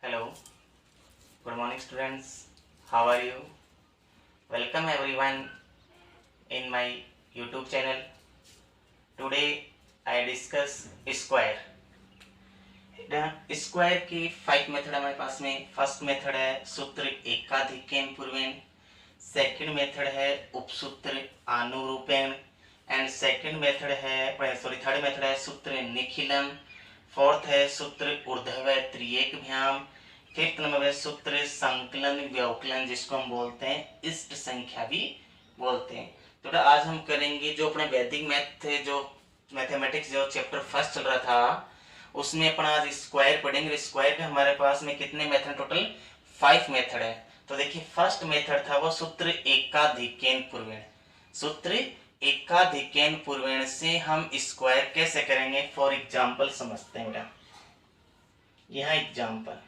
Hello, good morning students. How are you? Welcome everyone in my YouTube channel. Today I discuss square. Square की 5 method हमारे पास में। First method है सूत्र एकाधिकेन पूर्वेण, second method है उपसूत्र आनुरूपेण and third method है सूत्र Nikhilam. Fourth है सूत्र ऊर्ध्व त्रिएकभ्याम। फिफ्थ नंबर है सूत्र संकलन व्यवकलन, जिसको हम बोलते हैं इष्ट संख्या भी बोलते हैं। तो आज हम करेंगे जो अपने वैदिक मैथ थे, जो मैथमेटिक्स जो चैप्टर फर्स्ट चल रहा था, उसमें अपन आज स्क्वायर पढ़ेंगे। स्क्वायर के हमारे पास में कितने मेथड, टोटल 5 मेथड है। तो देखिए फर्स्ट मेथड था वो सूत्र एकाधिकेन पूर्वेण। सूत्र एकाधिकेन पूर्वेण से हम स्क्वायर कैसे करेंगे, फॉर एग्जाम्पल समझते हैं बेटा। यह एग्जाम्पल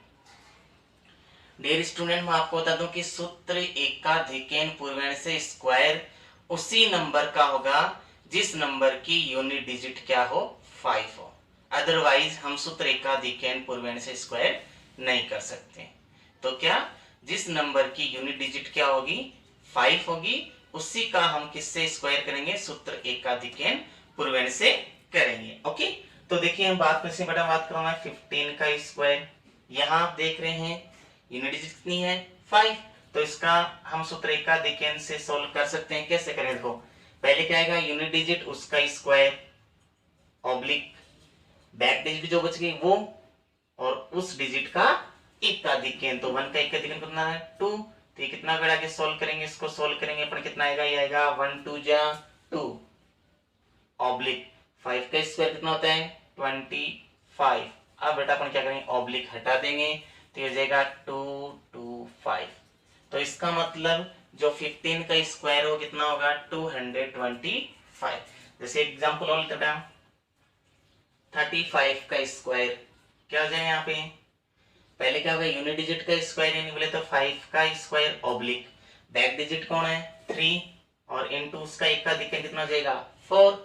डियर स्टूडेंट, मैं आपको बता दूं कि सूत्र एकाधिकेन पूर्वेण से स्क्वायर उसी नंबर का होगा जिस नंबर की यूनिट डिजिट क्या हो, 5 हो। अदरवाइज हम सूत्र एकाधिकेन पूर्वेण से स्क्वायर नहीं कर सकते। तो क्या, जिस नंबर की यूनिट डिजिट क्या होगी, 5 होगी, उसी का हम किससे स्क्वायर करेंगे, सूत्र एकाधिकेन पूर्वेण से करेंगे। ओके, तो देखिए हम बात कैसे बेटा बात कर रहा हूं 15 का स्क्वायर। यहां आप देख रहे हैं यूनिट डिजिट कितनी है, 5। तो इसका हम सूत्र एकाधिकेन से सोल्व कर सकते हैं। कैसे करें, देखो पहले क्या आएगा, यूनिट डिजिट उसका स्क्वायर ऑब्लिक बैक डिजिट जो बच गई वो, और उस डिजिट का एकाधिकेन। तो 1 का एकाधिकेन कितना है, 2। तो ये कितना बेटा आगे सोल्व करेंगे, इसको सोल्व करेंगे अपन, कितना आएगा, ये आएगा 1 2 जा 2 ऑब्लिक 5 का स्क्वायर कितना होता है, 25। अब बेटा अपन क्या करेंगे, ऑब्लिक हटा देंगे, तो ये हो जाएगा 2 2 5। तो इसका मतलब जो 15 का स्क्वायर हो कितना होगा, 225। जैसे एग्जांपल और लेते हैं, 35 का स्क्वायर क्या हो जाए, यहाँ पे पहले क्या होगा, यूनिट डिजिट का स्क्वायर यानी बोले तो 5 का स्क्वायर ऑब्लिक बैक डिजिट कौन है, 3, और इनटू उसका एकाधिकेन कितना हो जाएगा, 4।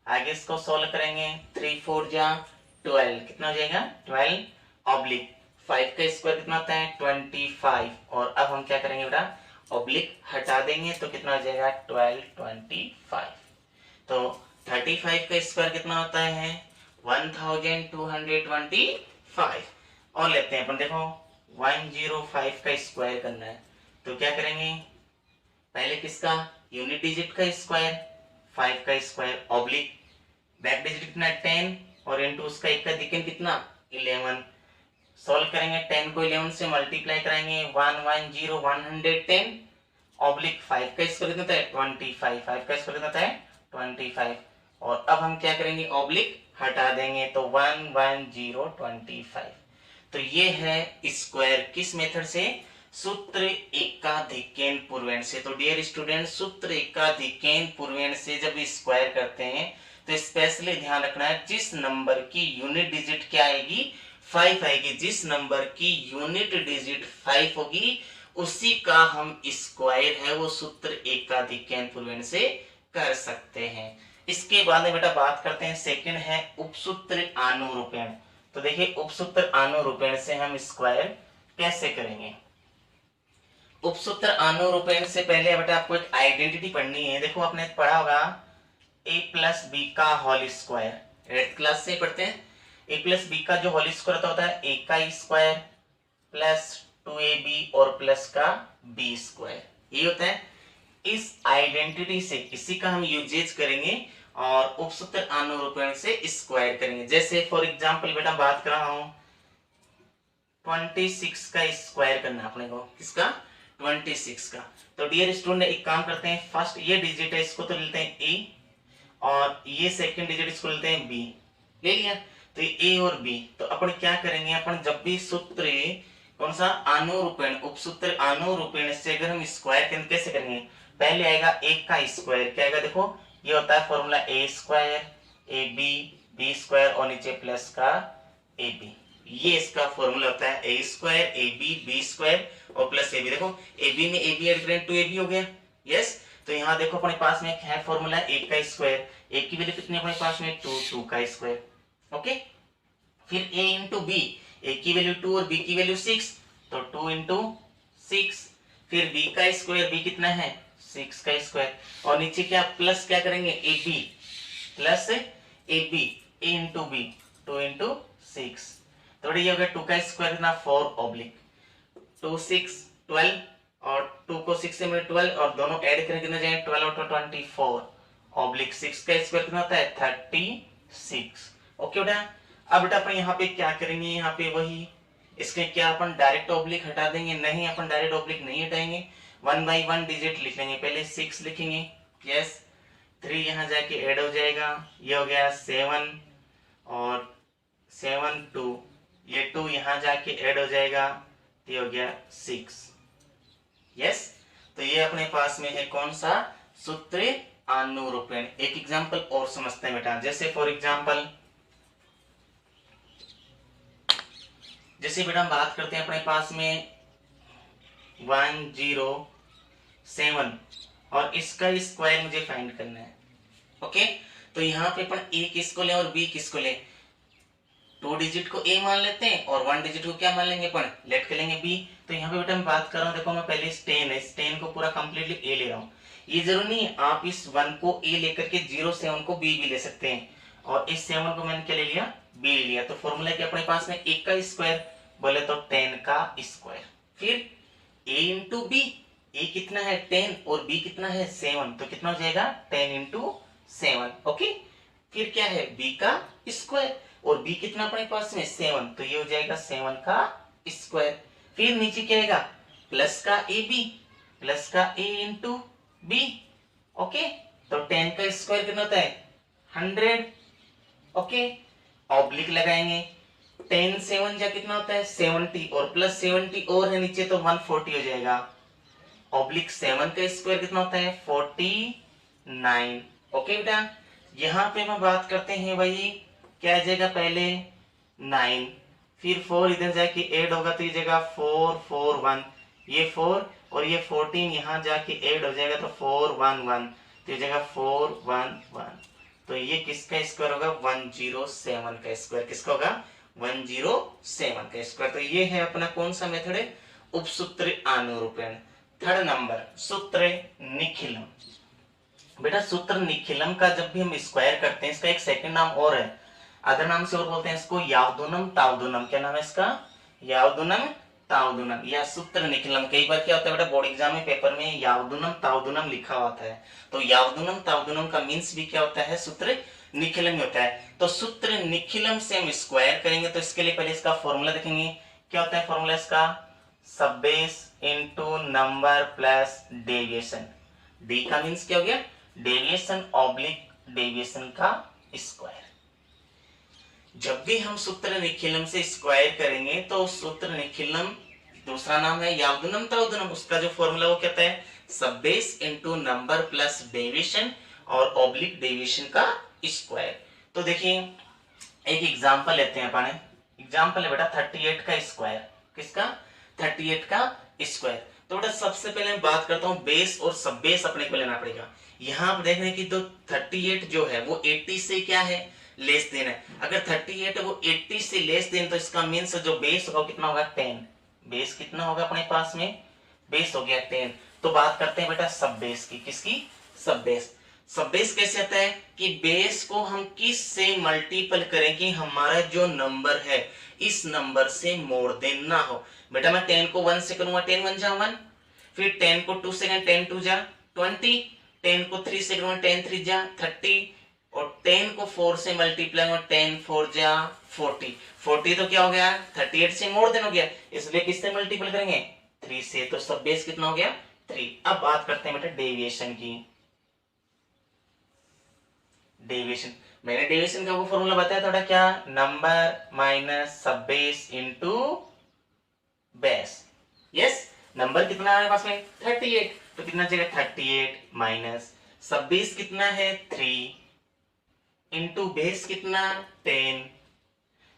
आगे इसको सोल्व करेंगे, 3 4 जा 12, कितना हो जाएगा, 12 ऑब्लिक 5 का स्क्वायर कितना होता है, 25। और अब हम क्या करेंगे बेटा, ऑब्लिक हटा देंगे, तो कितना हो जाएगा, 12 25। तो 35 का स्क्वायर कितना होता है, 1225। और लेते हैं अपन, देखो 105 का स्क्वायर करना है। तो क्या करेंगे, पहले किसका, यूनिट डिजिट का स्क्वायर 5 का स्क्वायर ऑब्लिक बैक डिजिट कितना 10, और इनटू उसका एकाधिकेन कितना 11। सॉल्व करेंगे, 10 को 11 से मल्टीप्लाई कराएंगे, 110 ऑब्लिक 5 का स्क्वायर कितना है, 25। 5 का स्क्वायर कितना है, 25। और अब हम क्या करेंगे, ऑब्लिक हटा देंगे, तो 11025। तो ये है स्क्वायर किस मेथड से, सूत्र एकाधिकेन पूर्वेण से। तो डियर स्टूडेंट, सूत्र एकाधिकेन पूर्वेण से जब स्क्वायर करते हैं तो स्पेशली ध्यान रखना है, जिस नंबर की यूनिट डिजिट क्या आएगी, 5 आएगी। जिस नंबर की यूनिट डिजिट 5 होगी उसी का हम स्क्वायर है वो सूत्र एकाधिकेन पूर्वेण से कर सकते हैं। इसके बाद में बेटा बात करते हैं, सेकंड है उपसूत्र आनुरूपेण। तो देखिए उपसूत्र आनुरूपेण से हम स्क्वायर कैसे करेंगे। उपसूत्र आनुरूपेण से पहले बेटा आपको एक आइडेंटिटी पढ़नी है। देखो आपने पढ़ा होगा a प्लस बी का होल स्क्वायर, 8th क्लास से पढ़ते हैं। a प्लस बी का जो होल स्क्वायर होता है a का स्क्वायर प्लस 2ab और प्लस का b स्क्वायर, ये होता है। इस आइडेंटिटी से इसी का हम यूजेज करेंगे और उपसूत्र आनुरूपेण से स्क्वायर करेंगे। जैसे फॉर एग्जांपल बेटा बात कर रहा हूं 26 का स्क्वायर करना अपने को, किसका, 26 का। तो डियर स्टूडेंट एक काम करते हैं, फर्स्ट ये डिजिट है इसको तो लेते हैं a, और ये सेकंड डिजिट इसको लेते हैं b, ले लिया। तो ये a और b, तो अपन क्या करेंगे, अपन जब भी सूत्र कौन सा, आनुरूपेण, उपसूत्र आनुरूपेण से अगर हम स्क्वायर करेंगे कैसे करेंगे, पहले आएगा एक का स्क्वायर, क्या आएगा, देखो ये होता है formula a square a b b square और नीचे प्लस का ए बी, ये इसका फॉर्मूला होता है a square a b square और प्लस ए बी। देखो ए बी में ए बी ऐड करें 2ab हो गया, यस। तो यहाँ देखो अपने पास में है फॉर्मूला एक का स्क्वायर, एक की वैल्यू कितनी अपने पास में 2 का स्क्वायर, ओके। फिर a इंटू बी, ए की वैल्यू 2 और बी की वैल्यू 6, तो 2 इंटू 6, फिर बी का स्क्वायर, बी कितना है 6 का स्क्वायर, और नीचे क्या प्लस क्या करेंगे a b plus a b, a into b 2 into 6, तो ये हो गया 2 का स्क्वायर कितना 4 ऑब्लिक 2 6 12, और 2 को 6 से मिले 12, और दोनों ऐड करके कितना जाए 12 और 24 ऑब्लिक 6 का स्क्वायर कितना होता है 36। ओके बेटा, अब बेटा अपन यहाँ पे क्या करेंगे, यहाँ पे वही इसके क्या अपन डायरेक्ट ऑब्लिक हटा देंगे, नहीं अपन डायरेक्ट ऑब्लिक नहीं हटाएंगे, 1 बाई 1 डिजिट लिख लेंगे, पहले 6 लिखेंगे, यस 3 यहाँ जाके ऐड हो जाएगा, ये हो गया 7, और 7 2, ये 2 यहाँ जाके ऐड हो जाएगा, ये हो गया 6, यस। तो ये अपने पास में है कौन सा सूत्र अनुरूपण। एक एग्जांपल और समझते हैं बेटा, जैसे फॉर एग्जांपल, जैसे बेटा हम बात करते हैं अपने पास में 107 और इसका स्क्वायर मुझे फाइंड करना है। ओके, तो यहाँ पे अपन ए किसको लें और बी किसको लें, 2 डिजिट को ए मान लेते हैं और 1 डिजिट को क्या मान लेंगे अपन लेट कर लेंगे बी। तो यहाँ पे बेटा मैं बात कर रहा हूँ, देखो मैं पहले इस 10 है, इस 10 को पूरा कंप्लीटली ए ले रहा हूँ, ये जरूरी नहीं है, आप इस 1 को ए लेकर के 07 को बी भी ले सकते हैं, और इस 7 को मैंने क्या ले लिया बी ले लिया। तो फॉर्मूला क्या अपने पास में, एक का स्क्वायर बोले तो 10 का स्क्वायर, फिर a इंटू बी, ए कितना है 10 और b कितना है 7, तो कितना हो जाएगा 10 इंटू 7। ओके, फिर क्या है b का स्क्वायर और b कितना अपने पास में 7, तो ये हो जाएगा 7 का स्क्वायर, फिर नीचे क्या आएगा प्लस का ए बी, प्लस का a इंटू बी। ओके, तो 10 का स्क्वायर कितना होता है 100। ओके, ऑब्लिक लगाएंगे, 10 7 जा कितना होता है 70, और प्लस 70 और है नीचे तो 140 हो जाएगा, ऑब्लिक 7 का स्क्वायर कितना होता है 49। ओके बेटा, यहाँ पे हम बात करते हैं भाई क्या आ जाएगा, पहले 9, फिर 4 इधर जाके ऐड होगा तो ये जाएगा 4 4 1, ये 4 और ये 14 यहाँ जाके ऐड हो जाएगा तो 4 1 1, तो ये जाएगा 4 1 1, तो ये किसका स्क्वायर होगा 107 का स्क्वायर, किसका होगा 107 का स्क्वायर। तो ये है अपना कौन सा मेथड है, उपसूत्र अनुरूपण। थर्ड नंबर सूत्र निखिलम। बेटा सूत्र निखिलम का जब भी हम स्क्वायर करते हैं, इसका एक सेकंड नाम और है, अदर नाम से और बोलते हैं इसको यावदुनम तावदुनम। क्या नाम है इसका, यावदुनम तावदुनम या सूत्र निखिलम। कई बार क्या होता है बेटा बोर्ड एग्जाम में पेपर में यावदुनम तावदुनम लिखा होता है, तो यावदुनम तावदुनम का मीन्स भी क्या होता है सूत्र निखिलम होता है। तो सूत्र निखिलम से हम स्क्वायर करेंगे तो इसके लिए पहले इसका फॉर्मूला देखेंगे, क्या होता है फॉर्मूला इसका, सब base into number plus deviation. D का मीन्स क्या हो गया डेविएशन ऑब्लिक डेविएशन का स्क्वायर। जब भी हम सूत्र निखिलम से स्क्वायर करेंगे तो सूत्र निखिलम दूसरा नाम है यावदुनम तावदुनम, उसका जो फॉर्मूला वो कहता है सब base into number plus deviation और ऑब्लिक डेविएशन का स्क्वायर। तो देखिए एक एग्जांपल लेते हैं अपन, एग्जांपल है बेटा 38 का स्क्वायर, किसका 38 का स्क्वायर। तो बेटा सबसे पहले मैं बात करता हूं बेस और सब बेस अपने को लेना पड़ेगा। यहां आप देख रहे हैं कि तो 38 जो है वो 80 से क्या है लेस देन है, अगर 38 है वो 80 से लेस देन तो इसका मीन्स जो बेस होगा कितना होगा 10, बेस कितना होगा अपने पास में बेस हो गया 10। तो बात करते हैं बेटा सब बेस की, किसकी सब बेस। सब बेस कैसे आता है कि बेस को हम किस से मल्टीपल करें कि हमारा जो नंबर है इस नंबर से मोर देन ना हो। बेटा मैं 10 को 1 से करूंगा 10 1 जा 1, फिर 10 को 2 से 10 2 जा 20, 10 को 3 से करूंगा 10 3 जा 30, और 10 को 4 से मल्टीप्लाई में 10 4 जा 40, 40 तो क्या हो गया 38 से मोर देन हो गया, इसलिए किससे मल्टीपल करेंगे 3 से, तो सब बेस कितना हो गया 3। अब बात करते हैं बेटा डेविएशन की। डेविएशन मैंने डेविएशन का वो फॉर्मूला बताया थोड़ा, क्या नंबर माइनस सब base into base. Yes, number कितना है हमारे पास में 38, तो कितना चाहिए 38 माइनस सब बेस कितना है 3 इंटू बेस कितना 10,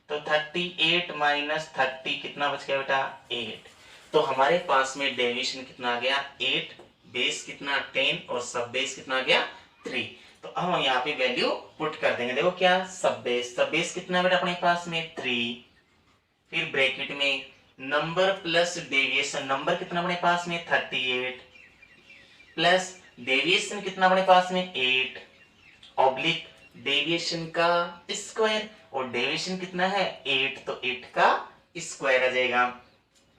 तो 38 माइनस 30 कितना बच गया बेटा 8। तो हमारे पास में डेविएशन कितना आ गया 8, बेस कितना 10 और सब बेस कितना आ गया 3। तो अब हम यहाँ पे वैल्यू पुट कर देंगे। देखो क्या सब बेस कितना बेटा अपने पास में 3 फिर ब्रैकेट में नंबर प्लस डेविएशन, नंबर कितना अपने पास में 38 प्लस डेविएशन कितना अपने पास में 8 ऑब्लिक डेविएशन का स्क्वायर, और डेविएशन कितना है 8, तो 8 का स्क्वायर आ जाएगा।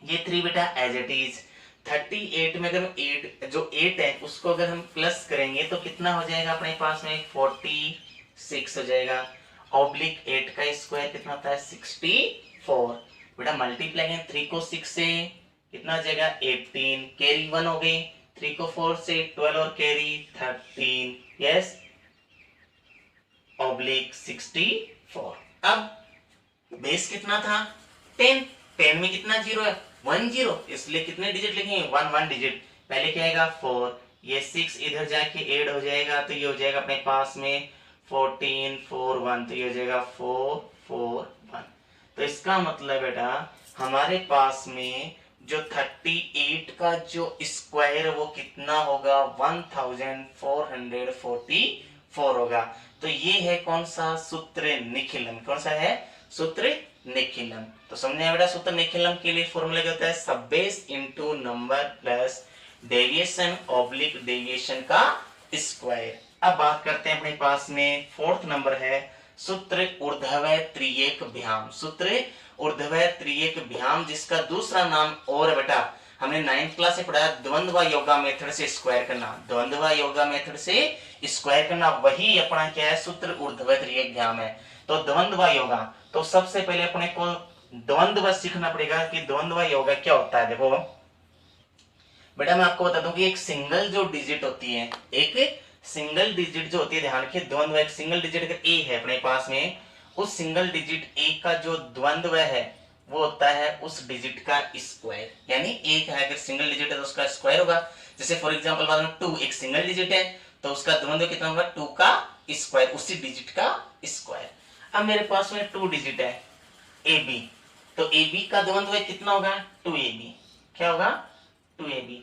ये 3 बेटा एज इट इज। 38 में अगर 8 जो 8 है उसको अगर हम प्लस करेंगे तो कितना हो जाएगा अपने पास में 46 हो जाएगा। ऑब्लिक 8 का स्क्वायर कितना होता है 64। बेटा मल्टीप्लाई करें 3 को 6 से कितना हो जाएगा 18, कैरी 1 हो गई, 3 को 4 से 12 और कैरी 13, यस ऑब्लिक 64। अब बेस कितना था 10, 10 में कितना जीरो है 1 जीरो, इसलिए कितने डिजिट लिखेंगे 1 1 डिजिट। पहले क्या आएगा 4, ये 6 इधर जाके ऐड हो जाएगा तो ये हो जाएगा अपने पास में 14 4 1, तो ये हो जाएगा 4 4 1। तो इसका मतलब बेटा हमारे पास में जो 38 का जो स्क्वायर है वो कितना होगा 1444 होगा। तो ये है कौन सा सूत्र निखिलम, कौन सा है सूत्र निखिलम। तो समझे बेटा सूत्र निखिलम के लिए फॉर्मूला क्या होता है सब base into number plus deviation oblique deviation का स्क्वायर। अब बात करते हैं अपने पास में फोर्थ नंबर है सूत्र ऊर्ध्वय त्रिएक भ्याम। सूत्र ऊर्ध्वय त्रिएक भ्याम जिसका दूसरा नाम और बेटा हमने 9th क्लास से पढ़ा द्वंद्व योगा मेथड से स्क्वायर करना, द्वंद्व योगा मेथड से स्क्वायर करना, वही अपना क्या है सूत्र ऊर्ध्वय त्रिएक भ्याम है। तो द्वंद्व योगा, तो सबसे पहले अपने को द्वंद्व सीखना पड़ेगा कि द्वंद्व योगा क्या होता है। देखो बेटा मैं आपको बता दूं कि एक सिंगल जो डिजिट होती है, एक सिंगल डिजिट जो होती है, ध्यान रखिए द्वंद्व एक सिंगल डिजिट अगर ए है अपने पास में, उस सिंगल डिजिट ए का जो द्वंद्व है वो होता है उस डिजिट का स्क्वायर, यानी एक है अगर सिंगल डिजिट है तो उसका स्क्वायर होगा। जैसे फॉर एग्जांपल बात में 2 एक सिंगल डिजिट है तो उसका द्वंद्व कितना होगा 2 का स्क्वायर, उसी डिजिट का स्क्वायर। अब मेरे पास में 2 डिजिट है ए बी, तो ए बी का द्वंद्व कितना होगा 2ab, क्या होगा 2ab।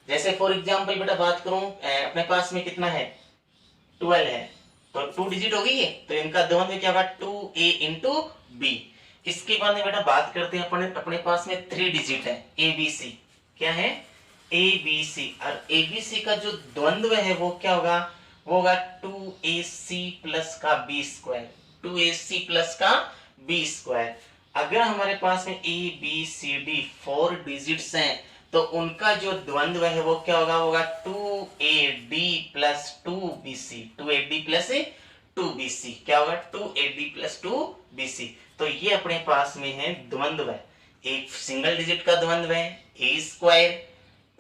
जैसे फॉर एग्जांपल बेटा बात करूं अपने पास में कितना है 12 है, तो 2 डिजिट हो गई है तो इनका द्वंद्व क्या होगा 2a इंटू बी। इसके बाद में बेटा बात करते हैं अपने पास में 3 डिजिट है abc, क्या है abc, और abc का जो द्वंद्व है वो क्या होगा, वो होगा 2ac प्लस का b स्क्वायर, 2ac प्लस का b स्क्वायर। अगर हमारे पास में a b c d 4 digits हैं तो उनका जो द्वंद्व है वो क्या होगा 2ad plus 2bc, 2ad plus 2bc, क्या होगा 2ad प्लस 2bc। तो ये अपने पास में है द्वंद्व है, एक सिंगल डिजिट का द्वंद्व है a स्क्वायर,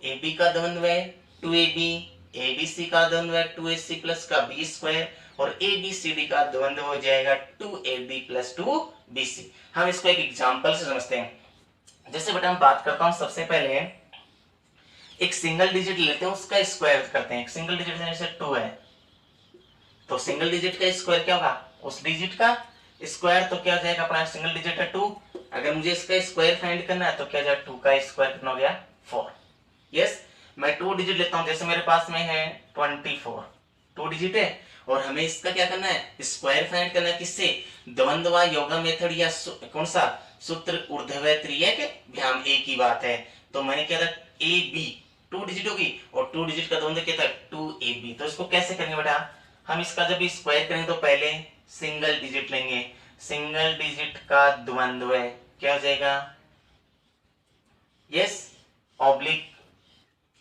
ab का द्वंद्व है 2ab, abc का द्वंद्व है 2ac प्लस का b स्क्वायर, और abcd का द्वंद्व हो जाएगा 2ad प्लस 2bc। हम इसको एक एग्जांपल से समझते हैं। जैसे बेटा हम बात करता हूं सबसे पहले एक सिंगल डिजिट लेते हैं उसका स्क्वायर करते हैं। एक सिंगल डिजिट जैसे 2 है तो सिंगल डिजिट का स्क्वायर क्या होगा उस डिजिट का स्क्वायर, तो क्या हो जाएगा अपना सिंगल डिजिट है 2, अगर मुझे इसका स्क्वायर फाइंड करना है तो क्या हो जाएगा 2 का स्क्वायर कितना हो गया 4। यस मैं 2 डिजिट लेता हूं, जैसे मेरे पास में है 24, 2 डिजिट है और हमें इसका क्या करना है स्क्वायर फाइंड करना है, किससे द्वंद्व योगा मेथड या कौन सा सूत्र ऊर्ध्वय त्रिएक भ्याम ए की बात है। तो मैंने क्या था ए बी 2 डिजिट होगी और 2 डिजिट का द्वंद्व क्या था 2ab। तो इसको कैसे करेंगे बेटा, हम इसका जब स्क्वायर करेंगे तो पहले सिंगल डिजिट लेंगे, सिंगल डिजिट का द्वंद्व क्या हो जाएगा यस ऑब्लिक।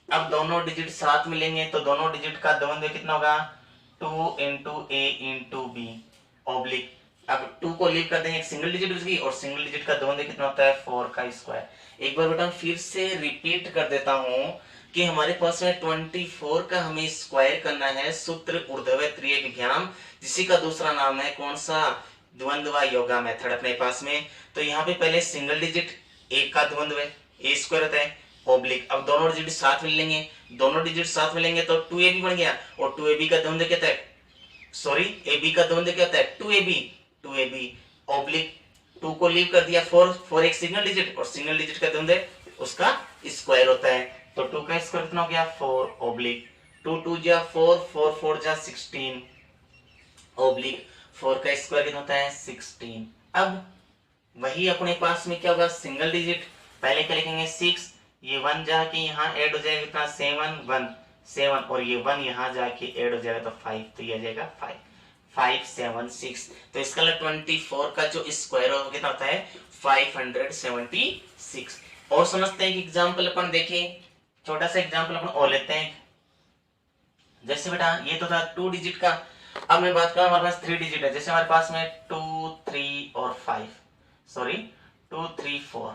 अब दोनों डिजिट साथ मिलेंगे तो दोनों डिजिट का द्वंद्व कितना होगा 2 इंटू ए इंटू बी ऑब्लिक। अब 2 को लीव कर देंगे, एक सिंगल डिजिट उसकी, और सिंगल डिजिट का द्वंद्व कितना होता है 4 का स्क्वायर। एक बार बेटा फिर से रिपीट कर देता हूं कि हमारे पास में 24 का हमें स्क्वायर करना है सूत्र ऊर्ध्वय त्रिएक भ्याम, जिसी का दूसरा नाम है कौन सा द्वंद्व योगा मेथड अपने पास में। तो यहाँ पे पहले सिंगल डिजिट एक का द्वंद्व है ए स्क्वायर होता है ऑब्लिक। अब दोनों डिजिट साथ मिल लेंगे, दोनों डिजिट साथ मिलेंगे तो 2ab बन गया, और 2ab का द्वंद्व क्या है सॉरी ab का द्वंद्व क्या होता है 2ab ऑब्लिक 2 को लीव कर दिया 4 एक सिंगल डिजिट और सिंगल डिजिट का द्वंद्व उसका स्क्वायर होता है। तो 2 का स्क्वायर कितना हो गया 4 ऑब्लिक 2 2 जा 4 4 4 जा 16 ऑब्लिक 4 का स्क्वायर कितना होता है 16। अब वही अपने पास में क्या होगा, सिंगल डिजिट। पहले क्या लिखेंगे 6, ये 1 जाके यहाँ ऐड हो जाएगा कितना 7 1 7, और ये 1 यहाँ जाके ऐड हो जाएगा तो 5, तो ये आ जाएगा 5 5 7 6। तो इसका 24 का जो स्क्वायर होगा कितना होता है 576। और समझते हैं कि एग्जाम्पल अपन देखें, छोटा सा एग्जाम्पल अपन और लेते हैं। जैसे बेटा ये तो था 2 डिजिट का, अब मैं बात करूं हमारे पास 3 डिजिट है। जैसे हमारे पास में 2 3 और 5, सॉरी 2 3 4,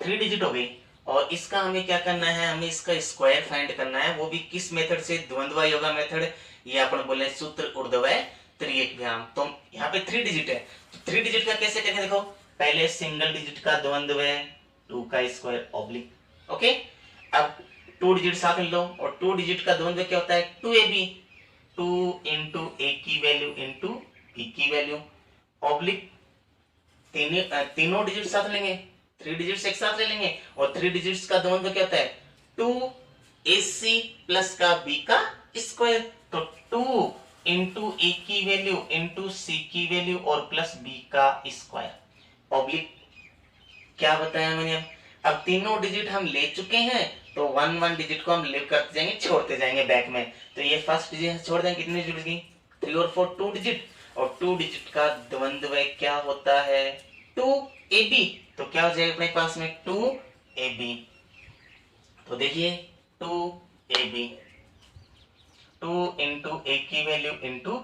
3 डिजिट हो गई। और इसका हमें क्या करना है, हमें इसका स्क्वायर फाइंड करना है, वो भी किस मेथड से, द्वंद्व योगा मेथड, ये अपन बोले सूत्र ऊर्ध्वय त्रियक व्यायाम। तो यहाँ पे 3 डिजिट है, तो 3 डिजिट का कैसे करेंगे, देखो पहले सिंगल डिजिट का द्वंद्व है 2 का स्क्वायर ऑब्लिक, ओके। अब 2 डिजिट साथ में लो, और 2 डिजिट का द्वंद्व क्या होता है 2ab, 2 इंटू ए की वैल्यू इंटू बी की वैल्यू ऑब्लिक, तीनों डिजिट साथ लेंगे, 3 डिजिट्स एक साथ ले लेंगे, और 3 डिजिट्स का द्वंद्व क्या होता है 2ac प्लस का b का स्क्वायर। तो 2 इंटू ए की वैल्यू इंटू सी की वैल्यू और प्लस b का स्क्वायर ऑब्लिक, क्या बताया मैंने। अब तीनों डिजिट हम ले चुके हैं, तो 1 1 डिजिट को हम लिव करते जाएंगे, छोड़ते जाएंगे बैक में। तो ये फर्स्ट डिजिट छोड़ देंगे, कितनी डिजिट की 3 और 4 2 डिजिट, और 2 डिजिट का द्वंद्व क्या होता है 2ab। तो क्या हो जाएगा अपने पास में 2ab। तो देखिए 2ab, 2 इंटू ए की वैल्यू इंटू,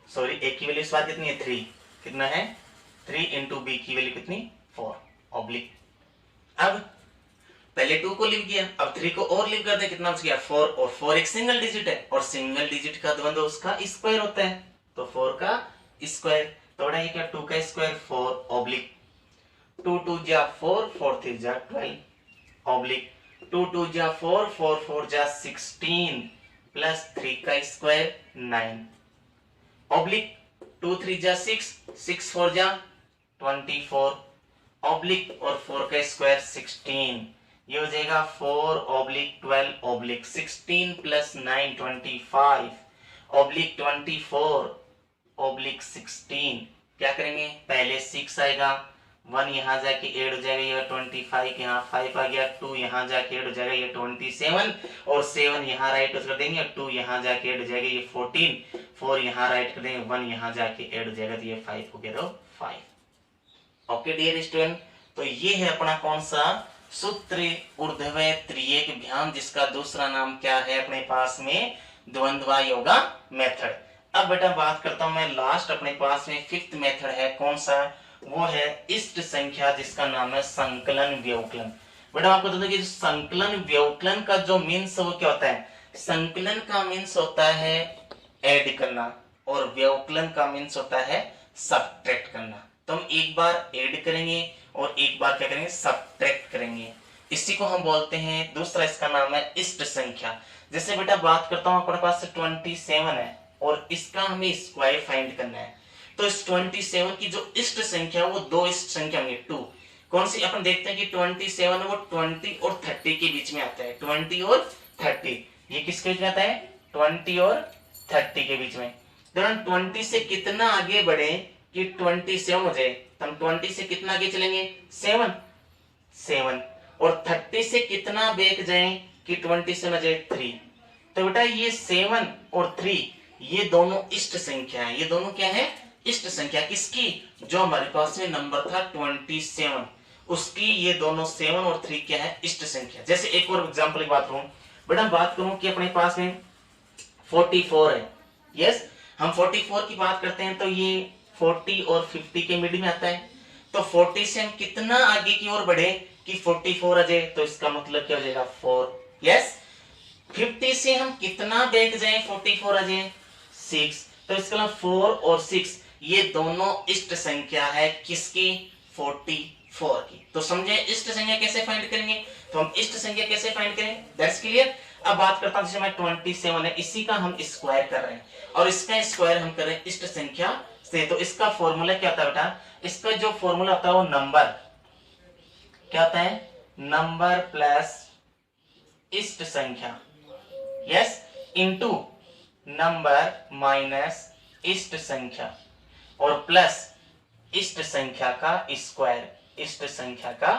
सॉरी ए की वैल्यू इस बार कितनी है 3, कितना है 3 इंटू बी की वैल्यू कितनी 4 ऑब्लिक। अब पहले 2 को लिव किया, अब 3 को और लिव कर दे, कितना बच गया 4, और 4 एक सिंगल डिजिट है, और सिंगल डिजिट का द्वंद्व उसका स्क्वायर होता है, तो 4 का स्क्वायर। तो बड़ा ये क्या 2 का स्क्वायर 4 ऑब्लिक, 2 2 जा 4 4 3 जा 12 ऑब्लिक, 2 2 जा 4 4 4 जा 16 प्लस 3 का स्क्वायर 9 ऑब्लिक, 2 3 जा 6 6 4 जा 24 ऑब्लिक, और 4 का स्क्वायर 16, ये हो जाएगा 4 oblique 12 oblique 16 plus 9 25 oblique 24 oblique 16। क्या करेंगे, पहले 6 आएगा, 1 यहाँ जाके ऐड हो जाएगा, ये 25, यहाँ 5 आ गया, 2 यहाँ जाके ऐड हो जाएगा, ये 27, और 7 यहाँ राइट कर देंगे, 2 यहाँ जाके ऐड हो जाएगा, ये 14, 4 यहाँ राइट कर देंगे, 1 यहाँ जाके ऐड हो जाएगा, तो ये 5 हो गया, तो 5। ओके डियर स्टूडेंट, तो ये है अपना कौन सा सूत्र ऊर्ध्वय त्रियक व्यायाम, जिसका दूसरा नाम क्या है अपने पास में द्वंद्व योगा मेथड। अब बेटा बात करता हूं मैं लास्ट, अपने पास में 5th मेथड है, कौन सा, वो है इष्ट संख्या, जिसका नाम है संकलन व्यवकलन। बेटा आपको बता दूं कि संकलन व्यवकलन का जो मीन्स वो क्या होता है, संकलन का मीन्स होता है ऐड करना, और व्यवकलन का मीन्स होता है सब्ट्रैक्ट करना। तो हम एक बार ऐड करेंगे और एक बार क्या करेंगे सब्ट्रैक्ट करेंगे, इसी को हम बोलते हैं, दूसरा इसका नाम है इष्ट संख्या। जैसे बेटा बात करता हूं अपने पास 27 है, और इसका हमें स्क्वायर फाइंड करना है, तो इस 27 की जो इष्ट संख्या वो दो इष्ट संख्या में 2, कौन सी, अपन देखते हैं कि 27 वो 20 और 30 के बीच में आता है, 20 और 30, ये किसके बीच में आता है 20 और 30 के बीच में। तो हम 20 से कितना आगे बढ़े कि 27 हो जाए, तो हम 20 से कितना आगे चलेंगे 7, और 30 से कितना बैक जाए कि 20 से न जाए 3। तो बेटा ये 7 और 3 ये दोनों इष्ट संख्या है, ये दोनों क्या है इष्ट संख्या, किसकी, जो हमारे पास में नंबर था 27 उसकी, ये दोनों 7 और 3 क्या है इष्ट संख्या। जैसे एक और एग्जांपल की बात करूं, बेटा बात करूं कि अपने पास में 44 है, यस हम 44 की बात करते हैं, तो ये 40 और 50 के मिड में आता है, तो 40 से हम कितना आगे की ओर बढ़े कि 44 आ जाए, तो इसका मतलब क्या हो जाएगा 4, यस 50 से हम कितना बैक जाए 44 आ जाए 6, तो इसका मतलब 4 और 6 ये दोनों इष्ट संख्या है, किसकी 44 की। तो समझे इष्ट संख्या कैसे फाइंड करेंगे, तो हम इष्ट संख्या कैसे फाइंड करें, दैट्स क्लियर। अब बात करता हूं, जैसे मैं 27 है, इसी का हम स्क्वायर कर रहे हैं, और इसका स्क्वायर हम कर रहे हैं इष्ट संख्या से, तो इसका फॉर्मूला क्या होता है बेटा, इसका जो फॉर्मूला होता है वो नंबर क्या होता है, नंबर प्लस इष्ट संख्या, यस इनटू नंबर माइनस इष्ट संख्या, और प्लस इष्ट संख्या का स्क्वायर, इष्ट संख्या का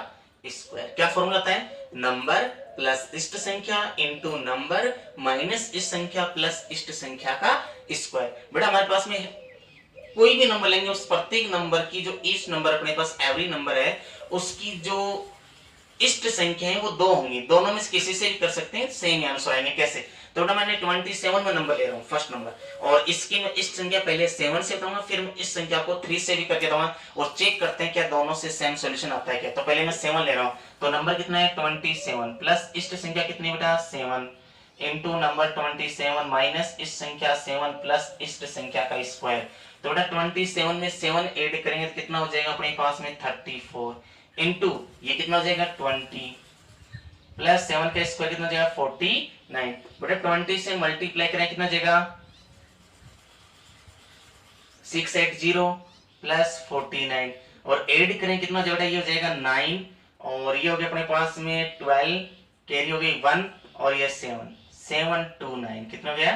स्क्वायर। क्या फॉर्मूला होता है, नंबर प्लस इष्ट संख्या इंटू नंबर माइनस इष्ट संख्या प्लस इष्ट संख्या का स्क्वायर। बेटा हमारे पास में कोई भी नंबर लेंगे, उस प्रत्येक नंबर की जो इष्ट नंबर अपने पास एवरी नंबर है उसकी जो इष्ट संख्या है वो 2 होंगी। दोनों में से किसी से भी कर सकते हैं, सेम आंसर आएंगे। कैसे, तो बेटा मैंने 27 में नंबर ले रहा हूँ फर्स्ट नंबर, और इसकी मैं इष्ट संख्या पहले 7 से बताऊंगा, फिर मैं इस संख्या को 3 से भी करके दूंगा और चेक करते हैं क्या दोनों से सेम सॉल्यूशन आता है क्या। तो पहले मैं 7 ले रहा हूँ, तो नंबर कितना है 27 प्लस इष्ट संख्या कितनी बेटा 7 इंटू नंबर 27 माइनस इष्ट संख्या 7 प्लस इष्ट संख्या का स्क्वायर। तो बेटा 27 में 7 ऐड करेंगे तो कितना हो जाएगा अपने पास में 34 इंटू ये कितना हो जाएगा 20 प्लस 7 का स्क्वायर कितना हो जाएगा 49। बेटा 20 से मल्टीप्लाई करें कितना हो जाएगा 680 प्लस 49 और ऐड करें कितना हो जाएगा, ये हो जाएगा 9 और ये हो गया अपने पास में 12, कैरी हो गई 1 और ये 729 कितना हो गया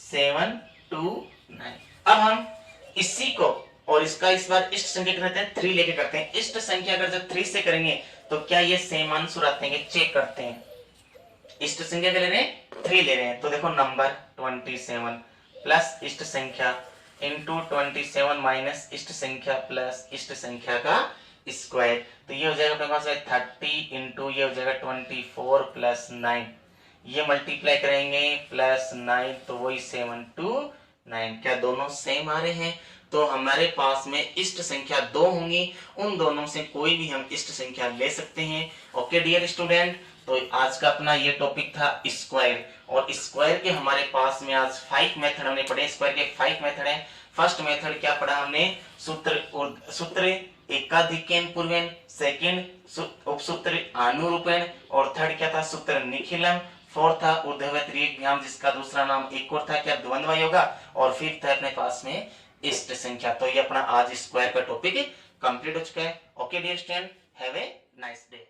729। अब हम इसी को और इसका इस बार इष्ट संख्या करते हैं 3 लेके करते हैं। इष्ट संख्या अगर जब 3 से करेंगे तो क्या ये सेम आंसर आते हैं, चेक करते हैं। इष्ट संख्या क्या ले रहे हैं 3 ले रहे हैं, तो देखो नंबर 27 प्लस इष्ट संख्या इंटू 27 माइनस इष्ट संख्या प्लस इष्ट संख्या का स्क्वायर। तो ये हो जाएगा अपने पास 30 इंटू ये हो जाएगा 24 प्लस 9, ये मल्टीप्लाई करेंगे प्लस 9 तो वही 729। क्या दोनों सेम आ रहे हैं, तो हमारे पास में इष्ट संख्या 2 होंगी, उन दोनों से कोई भी हम इष्ट संख्या ले सकते हैं। ओके डियर स्टूडेंट, तो आज का अपना ये टॉपिक था स्क्वायर, और स्क्वायर के हमारे पास में आज 5 मेथड हमने पढ़े। स्क्वायर के 5 मेथड हैं। फर्स्ट मेथड क्या पढ़ा हमने, सूत्र एकाधिकेन पूर्वेन, सेकंड उपसूत्र आनुरूपेण, और थर्ड क्या था सूत्र निखिलम, फोर्थ था ऊर्ध्वव्याम जिसका दूसरा नाम एक और था क्या द्वंद्व योगा, और फिफ्थ है अपने पास में इष्ट संख्या। तो ये अपना आज स्क्वायर का टॉपिक कंप्लीट हो चुका है। Okay dear student, have a nice day.